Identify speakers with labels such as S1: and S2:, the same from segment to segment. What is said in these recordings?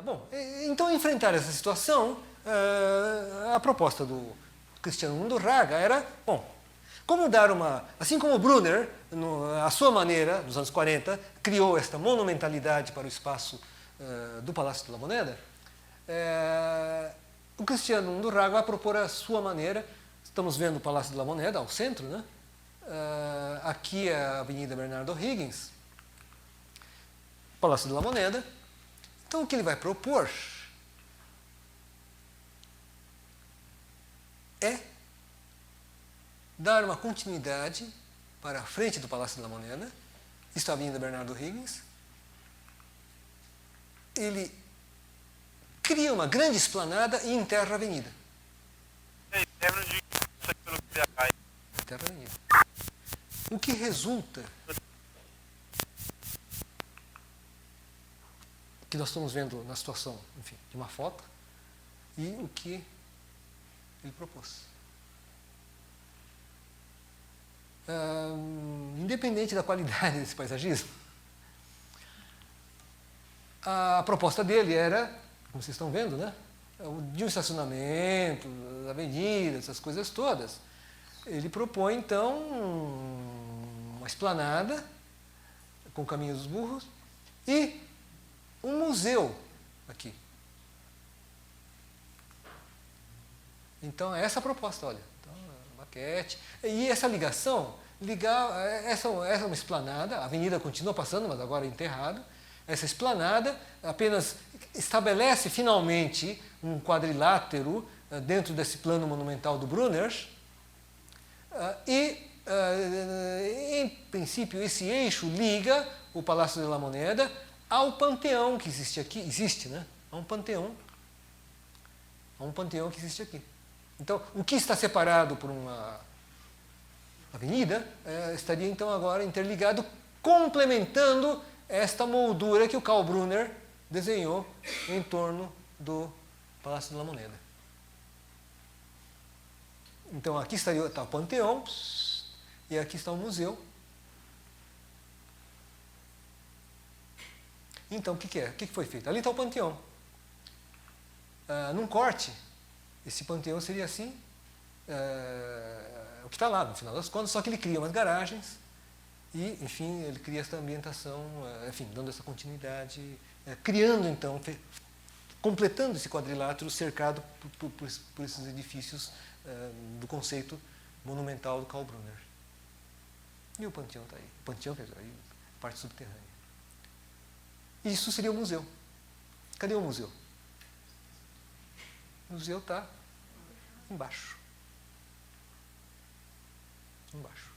S1: Bom, então, enfrentar essa situação, a proposta do Cristiano Mundurraga era, bom, como dar uma... Assim como o Brunner, à sua maneira, nos anos 40, criou esta monumentalidade para o espaço do Palácio de la Moneda, o Cristiano Mundurraga vai propor a sua maneira. Estamos vendo o Palácio de la Moneda ao centro, né? Aqui é a Avenida Bernardo O'Higgins, Palácio de la Moneda. Então, o que ele vai propor é dar uma continuidade para a frente do Palácio de la Moneda. Isto é a Avenida Bernardo O'Higgins. Ele cria uma grande esplanada e enterra a avenida. Enterra a avenida. O que resulta, que nós estamos vendo na situação, enfim, de uma foto, e o que ele propôs. Independente da qualidade desse paisagismo, a proposta dele era, como vocês estão vendo, né, de um estacionamento, avenidas, essas coisas todas. Ele propõe, então, uma esplanada com o Caminho dos Burros e um museu aqui. Então, é essa a proposta, olha. Então, maquete. E essa ligação, essa é uma esplanada, a avenida continua passando, mas agora é enterrado. Essa esplanada apenas estabelece finalmente um quadrilátero dentro desse plano monumental do Brunner. Em princípio, esse eixo liga o Palácio de la Moneda ao panteão que existe aqui. Existe, né? Há um panteão que existe aqui. Então, o que está separado por uma avenida estaria, então, agora interligado, complementando esta moldura que o Karl Brunner desenhou em torno do Palácio de la Moneda. Então, aqui está o panteão e aqui está o museu. Então, o que é? O que foi feito? Ali está o panteão. Num corte, esse panteão seria assim, o que está lá, no final das contas, só que ele cria umas garagens e, enfim, ele cria essa ambientação, enfim, dando essa continuidade, criando, então, completando esse quadrilátero cercado por esses edifícios do conceito monumental do Karl Brunner. E o panteão está aí. O panteão, quer dizer, aí, parte subterrânea. Isso seria o museu. Cadê o museu? O museu está embaixo. Embaixo.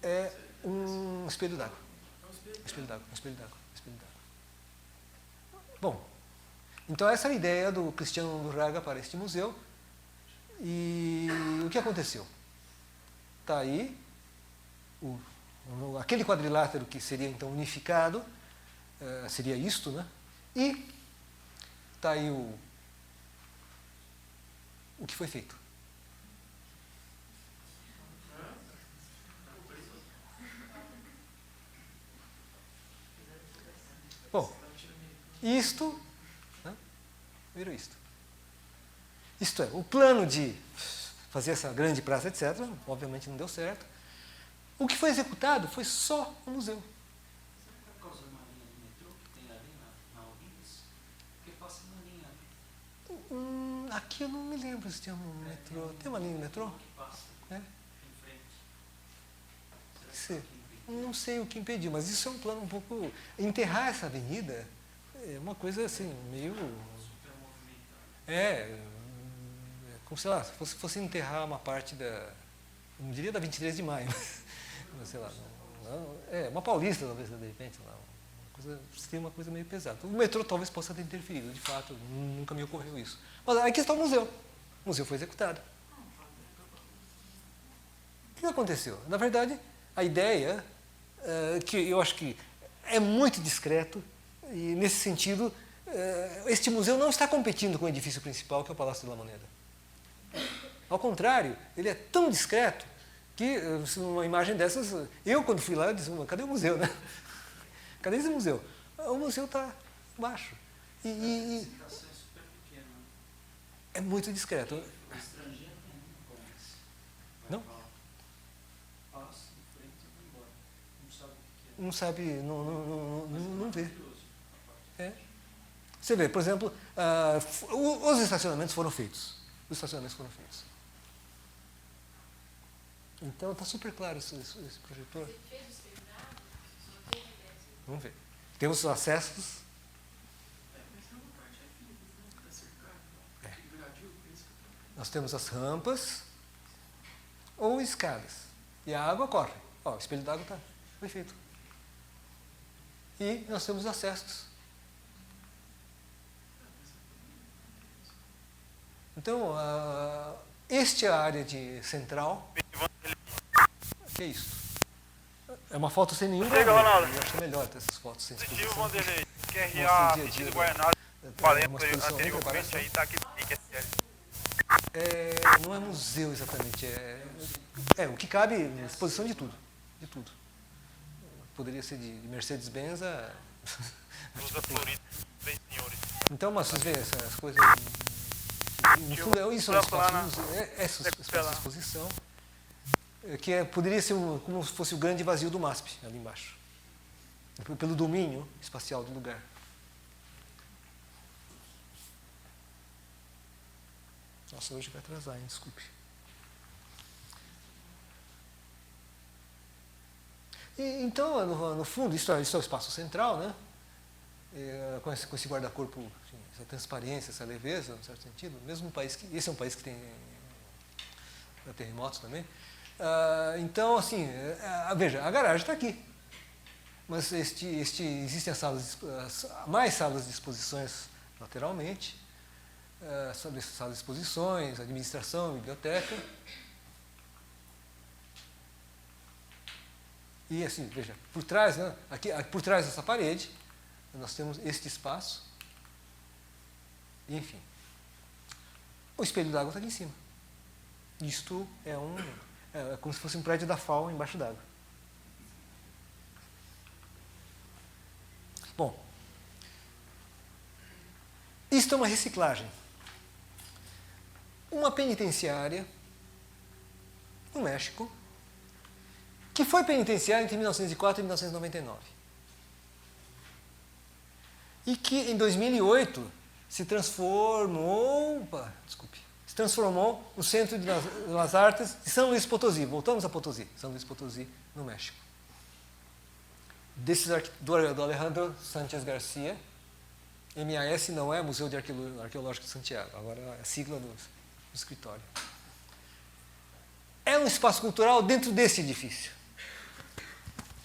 S1: É um espelho d'água. Espelho d'água. Bom, então essa é a ideia do Cristiano Mundurraga para este museu. E o que aconteceu? Está aí aquele quadrilátero que seria então unificado, seria isto, né? E está aí o que foi feito. Bom, isto, né? Virou isto. Isto é, o plano de fazer essa grande praça, etc., obviamente não deu certo. O que foi executado foi só o museu.
S2: Será que por causa de uma linha de metrô que tem ali na Olimpes? Porque passa uma linha ali.
S1: Aqui eu não me lembro se tinha um metrô. Tem uma linha de metrô?
S2: Que passa
S1: É?
S2: em frente.
S1: Pode ser. Não sei o que impediu, mas isso é um plano um pouco... Enterrar essa avenida é uma coisa assim, meio...
S2: Super movimentada.
S1: Como, sei lá, se fosse enterrar uma parte não diria da 23 de maio, mas sei lá, uma paulista talvez, de repente, seria uma coisa meio pesada. O metrô talvez possa ter interferido, de fato, nunca me ocorreu isso. Mas aqui está o museu. O museu foi executado. O que aconteceu? Na verdade, a ideia, que eu acho que é muito discreto, e nesse sentido, este museu não está competindo com o edifício principal, que é o Palácio de la Moneda. Ao contrário, ele é tão discreto que uma imagem dessas, eu quando fui lá, eu disse, cadê o museu, né? Cadê esse museu? O museu está baixo.
S2: A classificação é super pequena.
S1: É muito discreto.
S2: O estrangeiro nenhum conhece.
S1: Não?
S2: Passa em frente e vai embora. Não sabe o que é.
S1: Não sabe, não vê.
S2: Curioso, a parte.
S1: Você vê, por exemplo, os estacionamentos foram feitos. Os estacionamentos foram feitos. Então está super claro esse projetor.
S3: Você fez o espelho d'água? Só tem ideia.
S1: Vamos ver. Temos os acessos.
S2: Mas é uma parte é fibra, né? Está cercado. Que gradil, por isso que eu tô...
S1: Nós temos as rampas ou escadas. E a água corre. Ó, o espelho d'água foi feito. E nós temos acessos. Então, este é a área central. Que é isso? É uma foto sem nenhum
S4: Chega,
S1: problema.
S4: Ronaldo.
S1: Eu acho melhor ter essas fotos sem
S4: Positivo,
S1: exposição.
S4: Vanderlei.
S1: Mostra
S4: QRA,
S1: o dia a dia
S4: sentido
S1: da-
S4: Guaianazes,
S1: Uma
S4: Valendo
S1: exposição em
S4: anteriormente,
S1: preparação.
S4: aí tá aqui pique SL.
S1: Não é museu exatamente, o que cabe na exposição de tudo. De tudo. Poderia ser de Mercedes-Benz a...
S4: Usa Florida, três senhores.
S1: Então, mas vocês veem essas coisas. No fundo, isso é um espaço de museu, esse espaço de exposição, que poderia ser como se fosse o grande vazio do MASP, ali embaixo. Pelo domínio espacial do lugar. Nossa, hoje vai atrasar, hein? Desculpe. Então, no fundo, isso é o espaço central, né? Com esse guarda-corpo, enfim, essa transparência, essa leveza, no certo sentido. Mesmo um país que... Esse é um país que tem terremotos também. Então, assim, veja, a garagem está aqui. Mas existem mais salas de exposições lateralmente, sobre essas salas de exposições, administração, biblioteca. E assim, veja, por trás, né, aqui, por trás dessa parede, nós temos este espaço. E, enfim, o espelho d'água está aqui em cima. Isto é como se fosse um prédio da FAO embaixo d'água. Bom, isto é uma reciclagem. Uma penitenciária no México, que foi penitenciária entre 1904 e 1999. E que em 2008 se transformou no Centro das Artes de São Luís Potosí. Voltamos a Potosí, São Luís Potosí, no México. Do Alejandro Sánchez Garcia. MAS não é Museu de Arqueológico de Santiago, agora é a sigla do escritório. É um espaço cultural dentro desse edifício,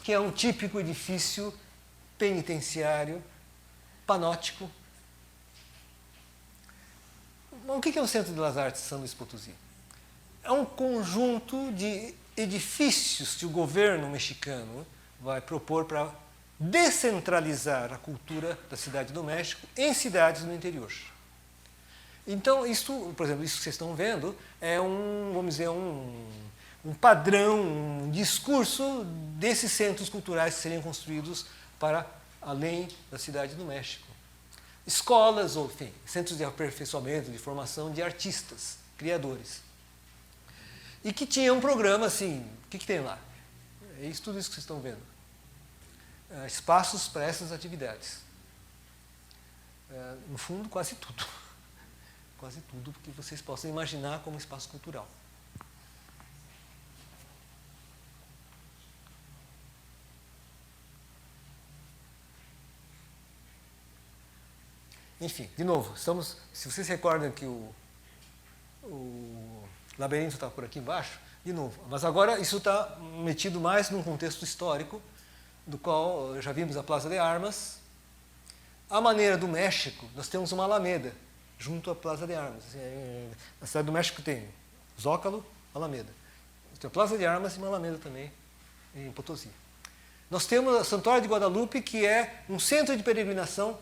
S1: que é um típico edifício penitenciário, panótico. O que é o Centro das Artes de São Luís Potosí? É um conjunto de edifícios que o governo mexicano vai propor para descentralizar a cultura da cidade do México em cidades no interior. Então, por exemplo, isso que vocês estão vendo é vamos dizer, um padrão, um discurso desses centros culturais que seriam construídos para além da cidade do México. Escolas, ou enfim, centros de aperfeiçoamento, de formação de artistas, criadores. E que tinha um programa assim, o que tem lá? É tudo isso que vocês estão vendo. Espaços para essas atividades. No fundo, quase tudo. Quase tudo que vocês possam imaginar como espaço cultural. Enfim, de novo, se vocês se recordam que o labirinto está por aqui embaixo, de novo, mas agora isso está metido mais num contexto histórico, do qual já vimos a Plaza de Armas. À maneira do México, nós temos uma alameda junto à Plaza de Armas. Na cidade do México tem Zócalo, Alameda. Tem a Plaza de Armas e uma alameda também em Potosí. Nós temos a Santuário de Guadalupe, que é um centro de peregrinação.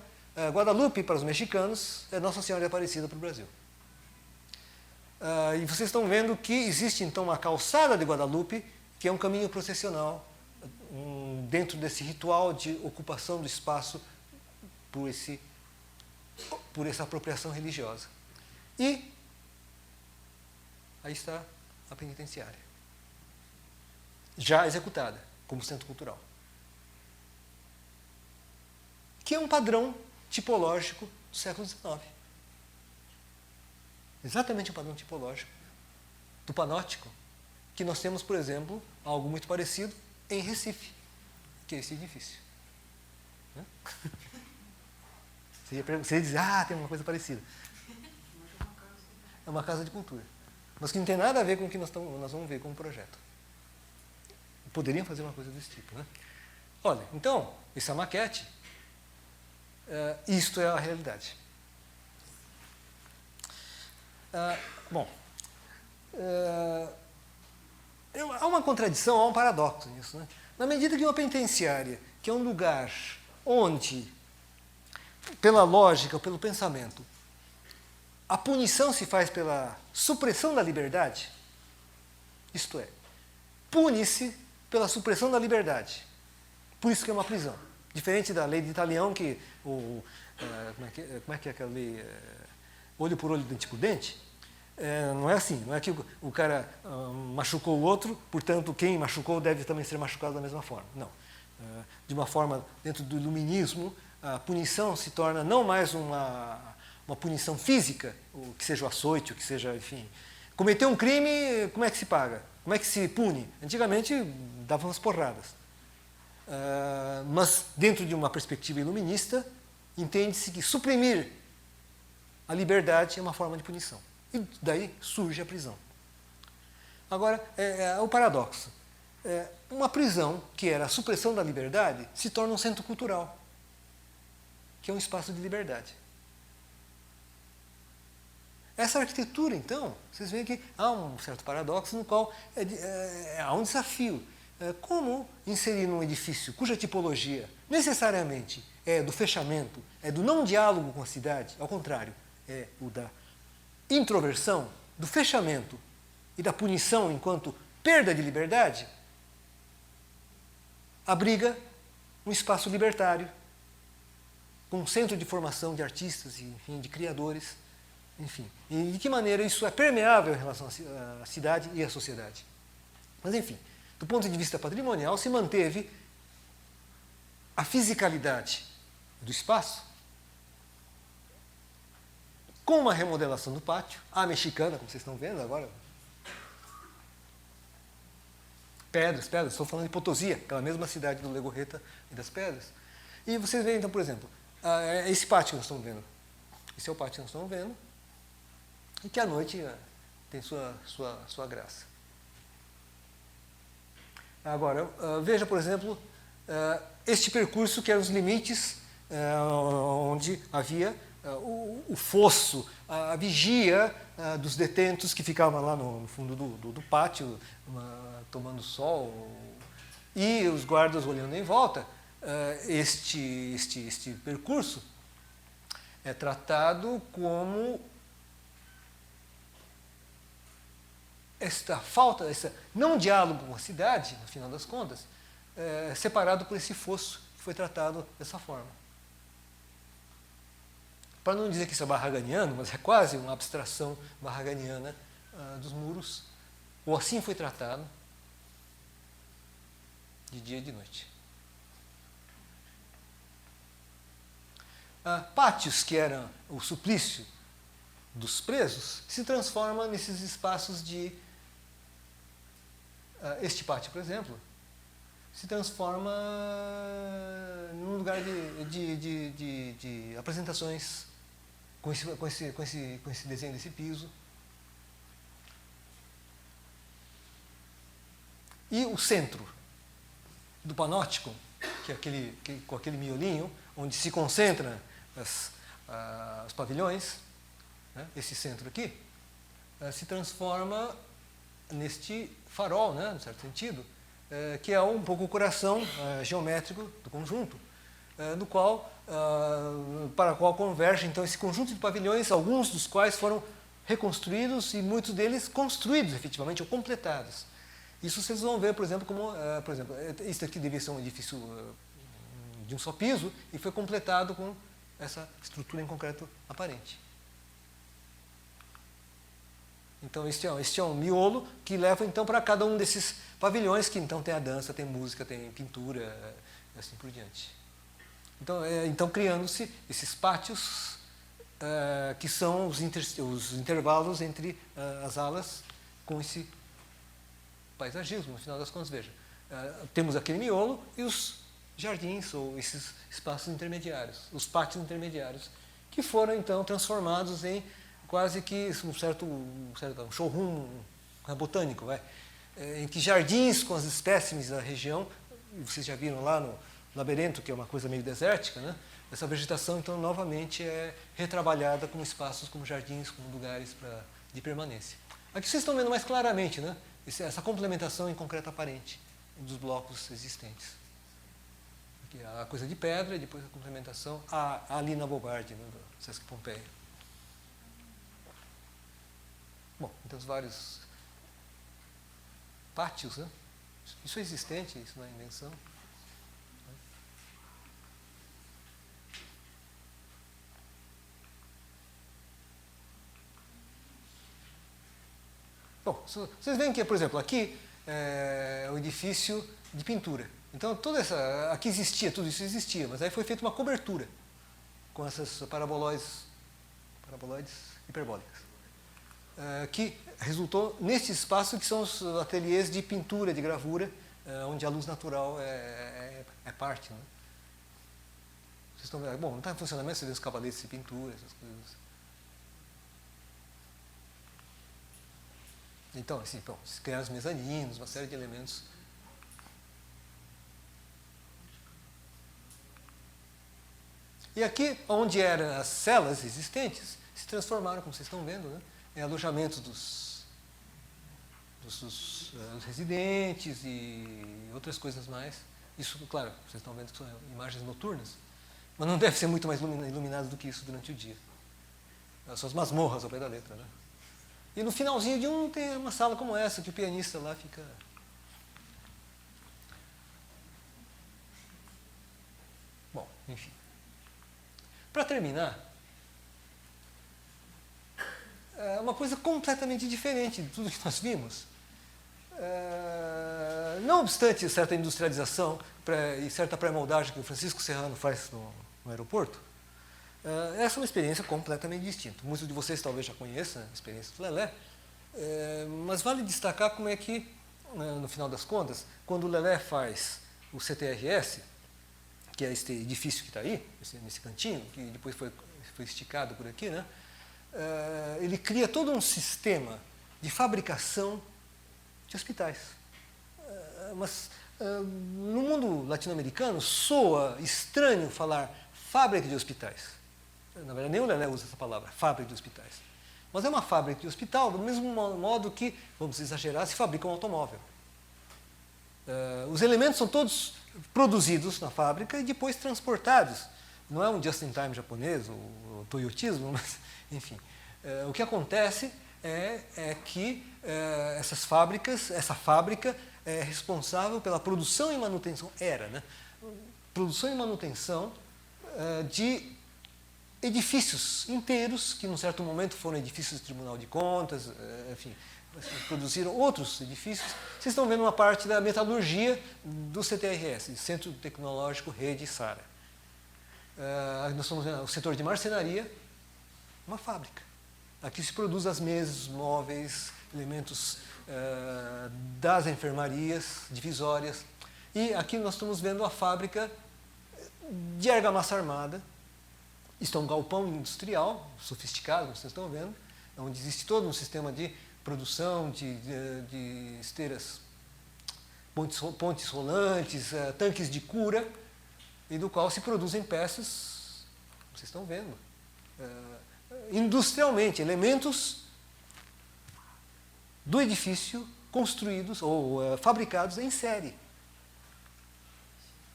S1: Guadalupe, para os mexicanos, é Nossa Senhora de Aparecida para o Brasil. E vocês estão vendo que existe, então, uma calçada de Guadalupe, que é um caminho processional dentro desse ritual de ocupação do espaço por essa apropriação religiosa. E aí está a penitenciária, já executada como centro cultural, que é um padrão tipológico do século XIX. Exatamente o padrão tipológico do panóptico, que nós temos, por exemplo, algo muito parecido em Recife, que é esse edifício. Né? Você ia dizer, tem uma coisa parecida. É uma casa de cultura, mas que não tem nada a ver com o que nós vamos ver como projeto. Poderiam fazer uma coisa desse tipo. Né? Olha, então, essa maquete, isto é a realidade. Bom, há uma contradição, há um paradoxo nisso. Né? Na medida que uma penitenciária, que é um lugar onde, pela lógica ou pelo pensamento, a punição se faz pela supressão da liberdade, isto é, pune-se pela supressão da liberdade. Por isso que é uma prisão. Diferente da lei de Italião, que como é que é aquela lei? Olho por olho, dente por dente. Não é assim, não é que o cara machucou o outro, portanto quem machucou deve também ser machucado da mesma forma. Não. De uma forma, dentro do iluminismo, a punição se torna não mais uma punição física, o que seja o açoite, o que seja, enfim. Cometeu um crime, como é que se paga? Como é que se pune? Antigamente davam umas porradas. Mas dentro de uma perspectiva iluminista, entende-se que suprimir a liberdade é uma forma de punição. E daí surge a prisão. Agora, o paradoxo. Uma prisão, que era a supressão da liberdade, se torna um centro cultural, que é um espaço de liberdade. Essa arquitetura, então, vocês veem que há um certo paradoxo no qual há um desafio. Como inserir num edifício cuja tipologia necessariamente é do fechamento, é do não diálogo com a cidade, ao contrário, é o da introversão, do fechamento e da punição enquanto perda de liberdade, abriga um espaço libertário, com um centro de formação de artistas e, enfim, de criadores, enfim. E de que maneira isso é permeável em relação à cidade e à sociedade. Mas, enfim, do ponto de vista patrimonial, se manteve a fisicalidade do espaço, com uma remodelação do pátio, a mexicana, como vocês estão vendo agora. Pedras, estou falando de Potosí, aquela mesma cidade do Legorreta e das Pedras. E vocês veem, então, por exemplo, esse pátio que nós estamos vendo. Esse é o pátio que nós estamos vendo, e que à noite tem sua graça. Agora, veja, por exemplo, este percurso que eram os limites onde havia o fosso, a vigia dos detentos que ficavam lá no fundo do pátio, tomando sol, e os guardas olhando em volta. Este percurso é tratado como esta falta, esse não diálogo com a cidade, no final das contas, separado por esse fosso que foi tratado dessa forma. Para não dizer que isso é barraganiano, mas é quase uma abstração barraganiana dos muros, ou assim foi tratado, de dia e de noite. Pátios que eram o suplício dos presos se transformam nesses espaços de... este pátio, por exemplo, se transforma num lugar de apresentações com esse desenho desse piso. E o centro do panóptico, que é com aquele miolinho, onde se concentram os pavilhões, né, esse centro aqui, se transforma neste farol, né, no certo sentido, que é um pouco o coração geométrico do conjunto, para o qual converge então esse conjunto de pavilhões, alguns dos quais foram reconstruídos e muitos deles construídos efetivamente ou completados. Isso vocês vão ver, por exemplo, isso aqui devia ser um edifício de um só piso e foi completado com essa estrutura em concreto aparente. Então, este é um miolo que leva então para cada um desses pavilhões, que então tem a dança, tem música, tem pintura, e assim por diante. Então criando-se esses pátios que são os intervalos entre as alas com esse paisagismo, no final das contas. Veja, temos aquele miolo e os jardins, ou esses espaços intermediários, os pátios intermediários, que foram então transformados em quase que um certo showroom botânico, em que jardins com as espécimes da região, vocês já viram lá no labirinto, que é uma coisa meio desértica, né? Essa vegetação, então, novamente é retrabalhada como espaços, como jardins, como lugares de permanência. Aqui vocês estão vendo mais claramente, né? Essa complementação em concreto aparente dos blocos existentes. Aqui a coisa de pedra e depois a complementação ali na Bobardi, né, do Sesc Pompeia. Bom, então os vários pátios, né? Isso é existente, isso não é invenção. Bom, vocês veem que, por exemplo, aqui é o edifício de pintura. Então, aqui existia, tudo isso existia, mas aí foi feita uma cobertura com essas paraboloides hiperbólicas, que resultou neste espaço que são os ateliês de pintura, de gravura, onde a luz natural é parte. Né? Vocês estão vendo? Bom, não está em funcionamento, você vê os cavaletes de pintura, essas coisas. Então, assim, se criaram os mezaninos, uma série de elementos. E aqui, onde eram as celas existentes, se transformaram, como vocês estão vendo, né, em alojamentos dos residentes e outras coisas mais. Isso, claro, vocês estão vendo que são imagens noturnas, mas não deve ser muito mais iluminado do que isso durante o dia. São as masmorras ao pé da letra, né? E no finalzinho de um tem uma sala como essa, que o pianista lá fica... Bom, enfim. Para terminar, uma coisa completamente diferente de tudo que nós vimos. Não obstante certa industrialização e certa pré-moldagem que o Francisco Serrano faz no aeroporto, essa é uma experiência completamente distinta. Muitos de vocês talvez já conheçam a experiência do Lelé, mas vale destacar como é que, no final das contas, quando o Lelé faz o CTRS, que é este edifício que está aí, nesse cantinho, que depois foi esticado por aqui, né? Ele cria todo um sistema de fabricação de hospitais. Mas no mundo latino-americano soa estranho falar fábrica de hospitais. Na verdade, nem o Lelé usa essa palavra, fábrica de hospitais. Mas é uma fábrica de hospital do mesmo modo que, vamos exagerar, se fabrica um automóvel. Os elementos são todos produzidos na fábrica e depois transportados. Não é um just-in-time japonês, o toyotismo, mas, enfim. O que acontece é que essa fábrica é responsável pela produção e manutenção, né? Produção e manutenção de edifícios inteiros, que num certo momento foram edifícios do Tribunal de Contas, enfim, produziram outros edifícios. Vocês estão vendo uma parte da metalurgia do CTRS, Centro Tecnológico Rede Sara. Nós estamos vendo o setor de marcenaria, uma fábrica. Aqui se produz as mesas, os móveis, elementos das enfermarias, divisórias. E aqui nós estamos vendo a fábrica de argamassa armada. Isto é um galpão industrial, sofisticado, como vocês estão vendo, onde existe todo um sistema de produção de esteiras, pontes rolantes, tanques de cura, e do qual se produzem peças, vocês estão vendo, industrialmente, elementos do edifício construídos ou fabricados em série.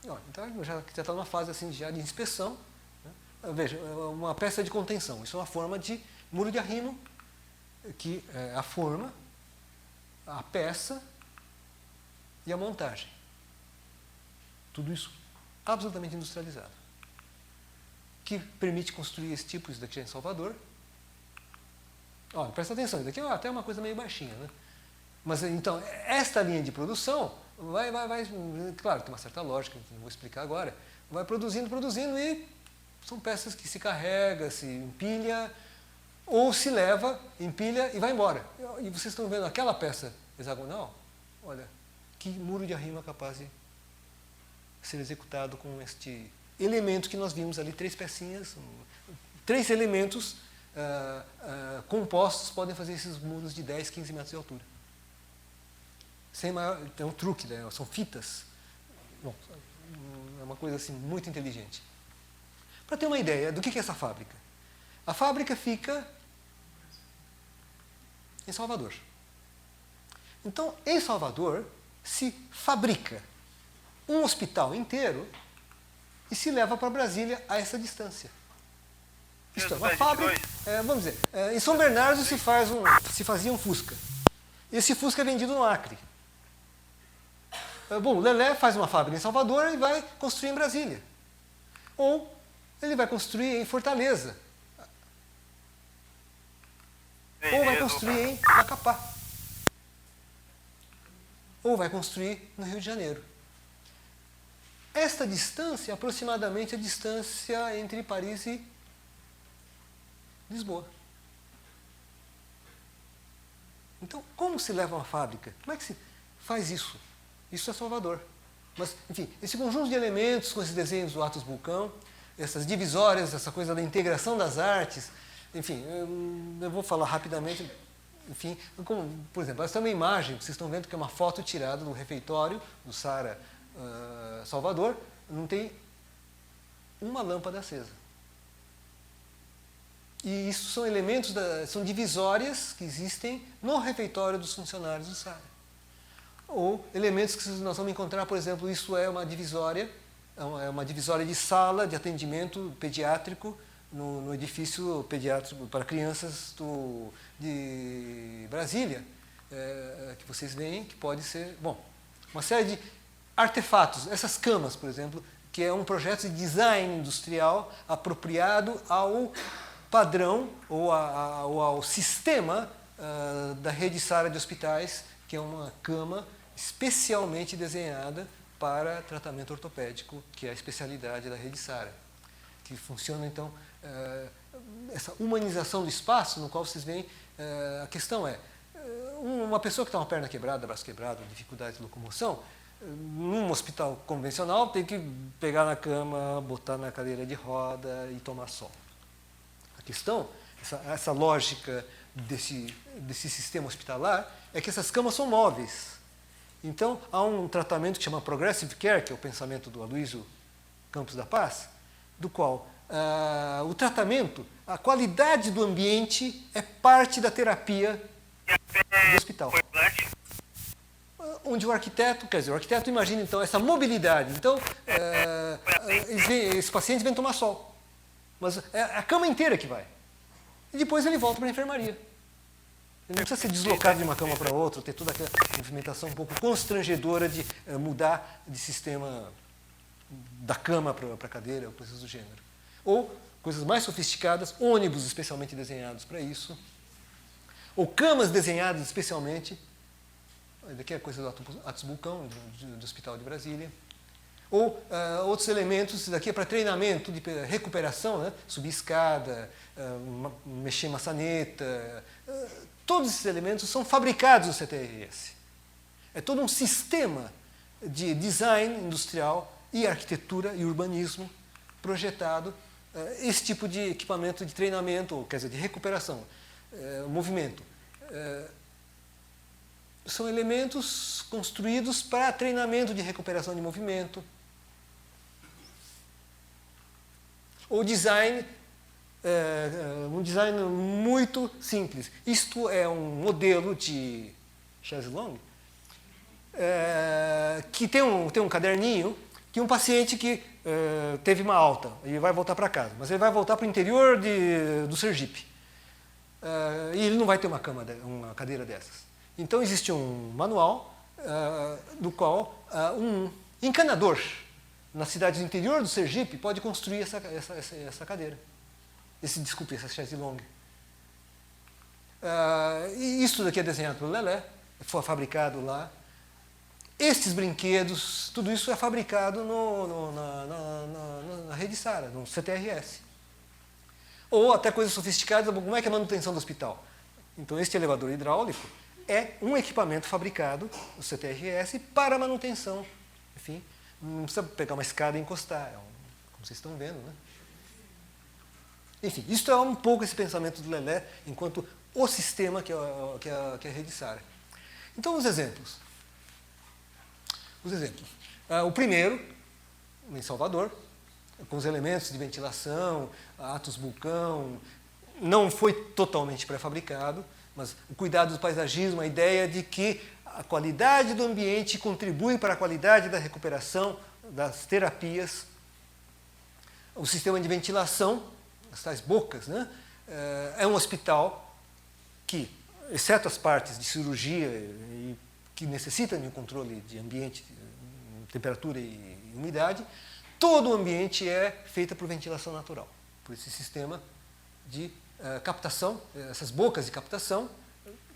S1: Então já está numa fase assim, já de inspeção. Veja, uma peça de contenção. Isso é uma forma de muro de arrimo, que é a forma, a peça e a montagem. Tudo isso absolutamente industrializado. que permite construir esse tipo, isso daqui é em Salvador. Olha, presta atenção, isso daqui é até uma coisa meio baixinha, né? Mas então, esta linha de produção vai, claro, tem uma certa lógica, que não vou explicar agora, vai produzindo e são peças que se carrega, se empilha, ou se leva, empilha e vai embora. E vocês estão vendo aquela peça hexagonal? Olha, que muro de arrimo é capaz de ser executado com este elemento que nós vimos ali, 3 pecinhas, 3 elementos compostos podem fazer esses muros de 10, 15 metros de altura. Sem maior, é um truque, né? São fitas. Bom, é uma coisa assim muito inteligente. Para ter uma ideia do que é essa fábrica. A fábrica fica em Salvador. Então, em Salvador, se fabrica um hospital inteiro e se leva para Brasília a essa distância. Isto é uma fábrica. Vamos dizer, em São Bernardo se fazia um Fusca. Esse Fusca é vendido no Acre. Bom, o Lelé faz uma fábrica em Salvador e vai construir em Brasília. Ou ele vai construir em Fortaleza. Ou vai construir em Macapá. Ou vai construir no Rio de Janeiro. Esta distância é aproximadamente a distância entre Paris e Lisboa. Então, como se leva uma fábrica? Como é que se faz isso? Isso é Salvador. Mas, enfim, esse conjunto de elementos com esses desenhos do Atos Vulcão, essas divisórias, essa coisa da integração das artes, enfim, eu vou falar rapidamente, enfim, como, por exemplo, essa é uma imagem, vocês estão vendo que é uma foto tirada do refeitório do Sara Salvador, não tem uma lâmpada acesa. E isso são elementos, são divisórias que existem no refeitório dos funcionários do Sara. Ou elementos que nós vamos encontrar, por exemplo, isso é uma divisória de sala de atendimento pediátrico no edifício pediátrico para crianças de Brasília, que vocês veem que pode ser, bom, uma série de artefatos, essas camas, por exemplo, que é um projeto de design industrial apropriado ao padrão ou ao sistema da rede Sara de hospitais, que é uma cama especialmente desenhada para tratamento ortopédico, que é a especialidade da rede Sara, que funciona, então, essa humanização do espaço, no qual vocês veem, a questão é, uma pessoa que está com a perna quebrada, braço quebrado, dificuldade de locomoção, num hospital convencional, tem que pegar na cama, botar na cadeira de roda e tomar sol. A questão, essa lógica desse sistema hospitalar, é que essas camas são móveis. Então, há um tratamento que chama Progressive Care, que é o pensamento do Aloysio Campos da Paz, do qual o tratamento, a qualidade do ambiente é parte da terapia do hospital. Onde o arquiteto imagina, então, essa mobilidade. Então, esses pacientes vêm tomar sol. Mas é a cama inteira que vai. E depois ele volta para a enfermaria. Ele não precisa ser deslocado de uma cama para outra, ter toda aquela movimentação um pouco constrangedora de mudar de sistema da cama para a cadeira, ou coisas do gênero. Ou, coisas mais sofisticadas, ônibus especialmente desenhados para isso. Ou camas desenhadas especialmente. Daqui é coisa do Atos Vulcão, do Hospital de Brasília. Ou outros elementos, daqui é para treinamento de recuperação, né? Subir escada, mexer maçaneta. Todos esses elementos são fabricados no CTRS. É todo um sistema de design industrial e arquitetura e urbanismo projetado, esse tipo de equipamento de treinamento, ou, quer dizer, de recuperação, movimento. São elementos construídos para treinamento de recuperação de movimento. Ou design, um design muito simples. Isto é um modelo de chaise longue, que tem um caderninho que um paciente que teve uma alta e vai voltar para casa, mas ele vai voltar para o interior do Sergipe. E ele não vai ter uma cadeira dessas. Então existe um manual do qual um encanador na cidade do interior do Sergipe, pode construir essa cadeira. Desculpe, essa chaise longue. E isso daqui é desenhado pelo Lelé, foi fabricado lá. Estes brinquedos, tudo isso é fabricado na rede Sara, no CTRS. Ou até coisas sofisticadas, como é que é a manutenção do hospital? Então, este elevador hidráulico é um equipamento fabricado no CTRS para manutenção. Enfim, não precisa pegar uma escada e encostar, como vocês estão vendo, né? Enfim, isso é um pouco esse pensamento do Lelé enquanto o sistema que é a rede Sara. Então, os exemplos. O primeiro, em Salvador, com os elementos de ventilação, Atos Bulcão, não foi totalmente pré-fabricado, mas o cuidado do paisagismo, a ideia de que a qualidade do ambiente contribui para a qualidade da recuperação das terapias. O sistema de ventilação, as tais bocas, né? É um hospital que, exceto as partes de cirurgia e que necessitam de um controle de ambiente, temperatura e umidade, todo o ambiente é feito por ventilação natural, por esse sistema de captação, essas bocas de captação.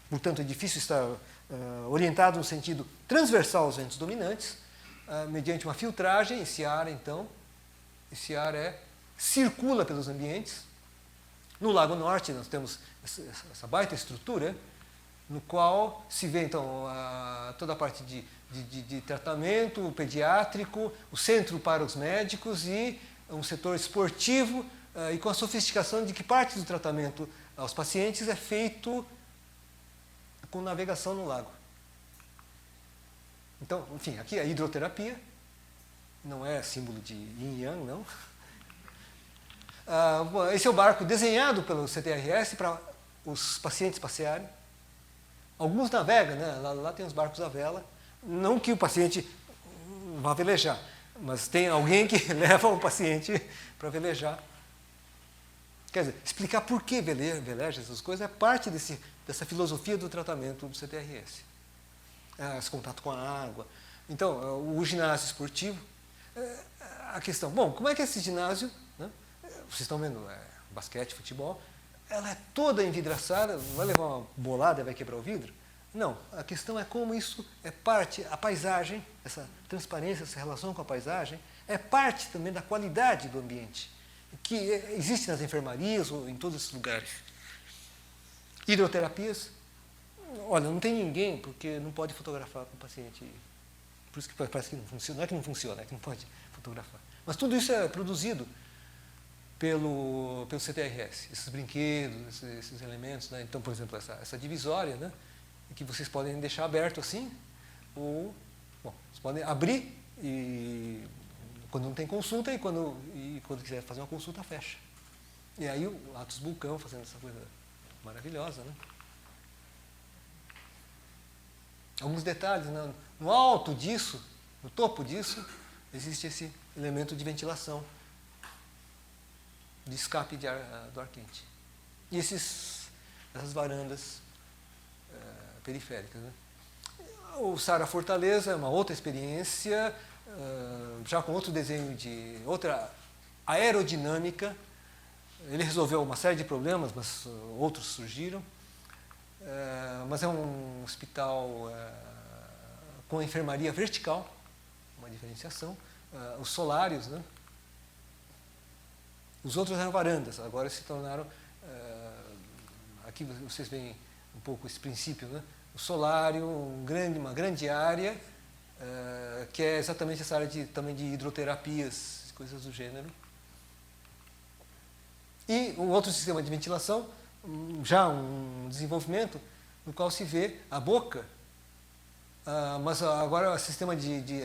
S1: Portanto, o edifício está orientado no sentido transversal aos ventos dominantes, mediante uma filtragem. Esse ar circula pelos ambientes. No Lago Norte, nós temos essa baita estrutura, no qual se vê, então, toda a parte de tratamento pediátrico, o centro para os médicos e um setor esportivo, e com a sofisticação de que parte do tratamento aos pacientes é feito com navegação no lago. Então, enfim, aqui a hidroterapia, não é símbolo de yin e yang, não. Esse é o barco desenhado pelo CTRS para os pacientes passearem. Alguns navegam, né? Lá tem os barcos à vela. Não que o paciente vá velejar, mas tem alguém que leva o paciente para velejar. Quer dizer, explicar por que veleja essas coisas é parte dessa filosofia do tratamento do CTRS. Esse contato com a água. Então, o ginásio esportivo. A questão, bom, como é que esse ginásio, né? Vocês estão vendo, basquete, futebol, ela é toda envidraçada, vai levar uma bolada e vai quebrar o vidro? Não, a questão é como isso é parte, a paisagem, essa transparência, essa relação com a paisagem, é parte também da qualidade do ambiente, que existe nas enfermarias ou em todos esses lugares. Hidroterapias, olha, não tem ninguém, porque não pode fotografar com o paciente. Por isso que parece que não funciona. Não é que não funciona, é que não pode fotografar. Mas tudo isso é produzido pelo CTRS, esses brinquedos, esses elementos, né? Então, por exemplo, essa divisória, né? Que vocês podem deixar aberto assim, ou vocês podem abrir e quando não tem consulta e quando quiser fazer uma consulta, fecha. E aí o Atos Bulcão fazendo essa coisa maravilhosa, né? Alguns detalhes, né? No alto disso, no topo disso, existe esse elemento de ventilação, de escape do ar quente. E essas varandas periféricas, né? O Sara Fortaleza é uma outra experiência, já com outro desenho de outra aerodinâmica. Ele resolveu uma série de problemas, mas outros surgiram. Mas é um hospital com a enfermaria vertical, uma diferenciação. Os solários, né? Os outros eram varandas, agora se tornaram. Aqui vocês veem um pouco esse princípio, né? O solário, uma grande área, que é exatamente essa área também de hidroterapias, coisas do gênero. E um outro sistema de ventilação, já um desenvolvimento, no qual se vê a boca, mas agora o sistema de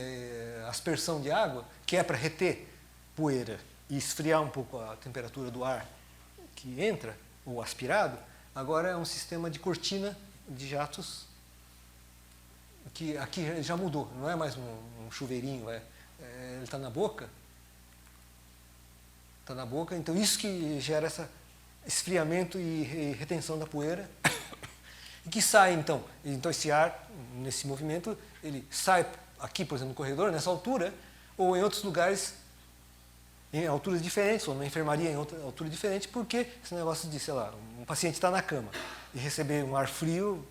S1: aspersão de água, que é para reter poeira e esfriar um pouco a temperatura do ar que entra, ou aspirado, agora é um sistema de cortina de jatos, que aqui já mudou, não é mais um chuveirinho, ele está na boca. Está na boca, então isso que gera esse esfriamento e retenção da poeira, e que sai então esse ar, nesse movimento, ele sai aqui, por exemplo, no corredor, nessa altura, ou em outros lugares em alturas diferentes, ou na enfermaria em outra altura diferente, porque esse negócio de, sei lá, um paciente está na cama e receber um ar frio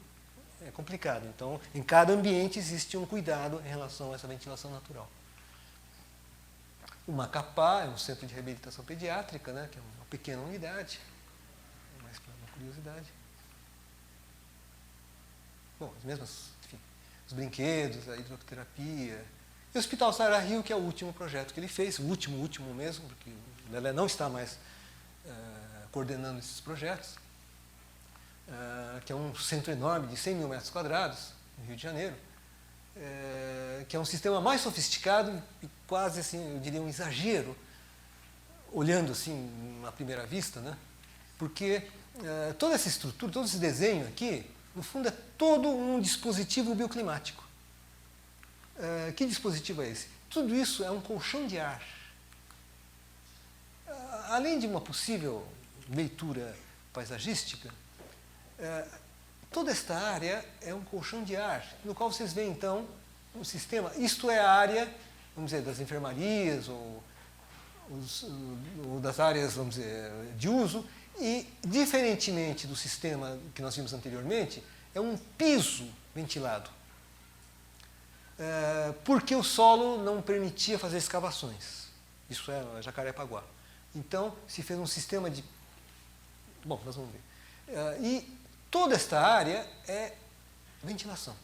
S1: é complicado. Então, em cada ambiente existe um cuidado em relação a essa ventilação natural. O Macapá é um centro de reabilitação pediátrica, né, que é uma pequena unidade, mais para uma curiosidade. Bom, as mesmas, enfim, os brinquedos, a hidroterapia. E o Hospital Sarah Hill, que é o último projeto que ele fez, o último mesmo, porque o Lelé não está mais coordenando esses projetos, que é um centro enorme de 100 mil metros quadrados, no Rio de Janeiro, que é um sistema mais sofisticado e quase, assim, eu diria, um exagero, olhando assim, à primeira vista, né? Porque toda essa estrutura, todo esse desenho aqui, no fundo, é todo um dispositivo bioclimático. Que dispositivo é esse? Tudo isso é um colchão de ar. Além de uma possível leitura paisagística, toda esta área é um colchão de ar, no qual vocês veem, então, um sistema. Isto é a área, vamos dizer, das enfermarias ou das áreas, vamos dizer, de uso, e, diferentemente do sistema que nós vimos anteriormente, é um piso ventilado. Porque o solo não permitia fazer escavações. Isso é Jacarepaguá. Então, se fez um sistema de... Bom, nós vamos ver. E toda esta área é ventilação.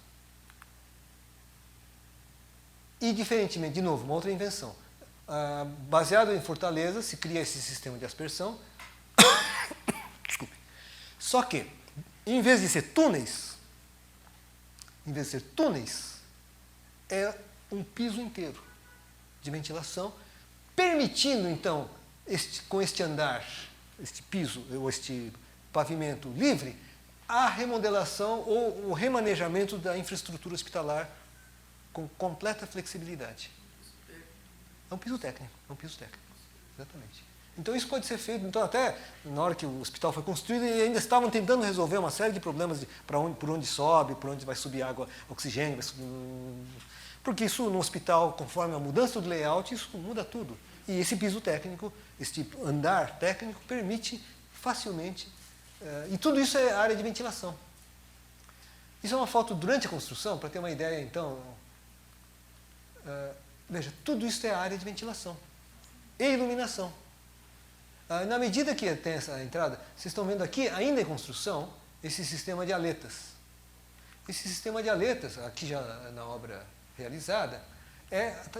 S1: E, diferentemente, de novo, uma outra invenção. Baseado em Fortaleza, se cria esse sistema de aspersão. Desculpe. Só que, em vez de ser túneis, é um piso inteiro de ventilação, permitindo, então, com este andar, este piso, ou este pavimento livre, a remodelação ou o remanejamento da infraestrutura hospitalar com completa flexibilidade. É um piso técnico, exatamente. Então isso pode ser feito, então até na hora que o hospital foi construído, e ainda estavam tentando resolver uma série de problemas por onde sobe, por onde vai subir água, oxigênio, porque isso no hospital, conforme a mudança do layout, isso muda tudo. E esse piso técnico, esse andar técnico, permite facilmente, e tudo isso é área de ventilação. Isso é uma foto durante a construção, para ter uma ideia, então, veja, tudo isso é área de ventilação e iluminação. Na medida que tem essa entrada, vocês estão vendo aqui, ainda em construção, esse sistema de aletas. Esse sistema de aletas, aqui já na obra realizada,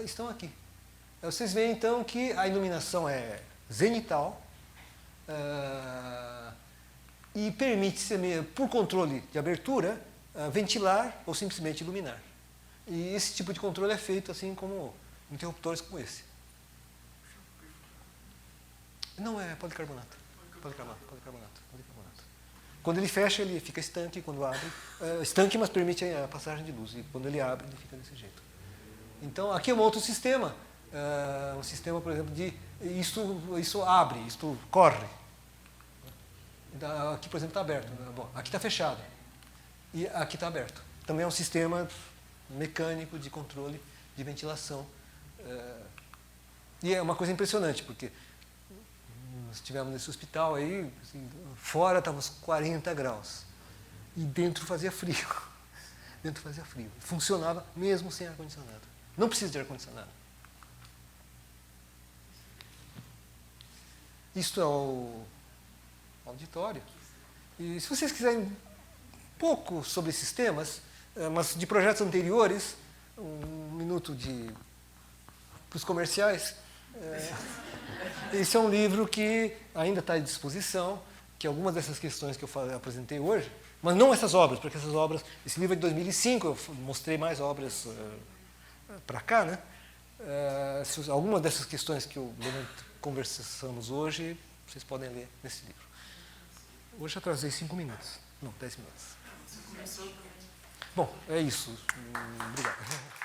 S1: estão aqui. Vocês veem, então, que a iluminação é zenital e permite-se, por controle de abertura, ventilar ou simplesmente iluminar. E esse tipo de controle é feito assim como interruptores como esse. Não, é policarbonato. Quando ele fecha, ele fica estanque, quando abre. Estanque, mas permite a passagem de luz. E quando ele abre, ele fica desse jeito. Então, aqui é um outro sistema. Um sistema, por exemplo, de... Isso abre, isto corre. Aqui, por exemplo, está aberto. Bom, aqui está fechado. E aqui está aberto. Também é um sistema mecânico de controle de ventilação. E é uma coisa impressionante, porque nós estivemos nesse hospital aí, assim, fora estava uns 40 graus. E dentro fazia frio. Funcionava mesmo sem ar-condicionado. Não precisa de ar-condicionado. Isto é o auditório. E se vocês quiserem um pouco sobre esses temas, mas de projetos anteriores, um minuto para os comerciais. Esse é um livro que ainda está à disposição, que algumas dessas questões que eu apresentei hoje, mas não essas obras, porque essas obras, esse livro é de 2005, eu mostrei mais obras para cá, né? Algumas dessas questões que conversamos hoje, vocês podem ler nesse livro. Hoje eu atrasei 5 minutos, não, 10 minutos. Bom, é isso. Obrigado.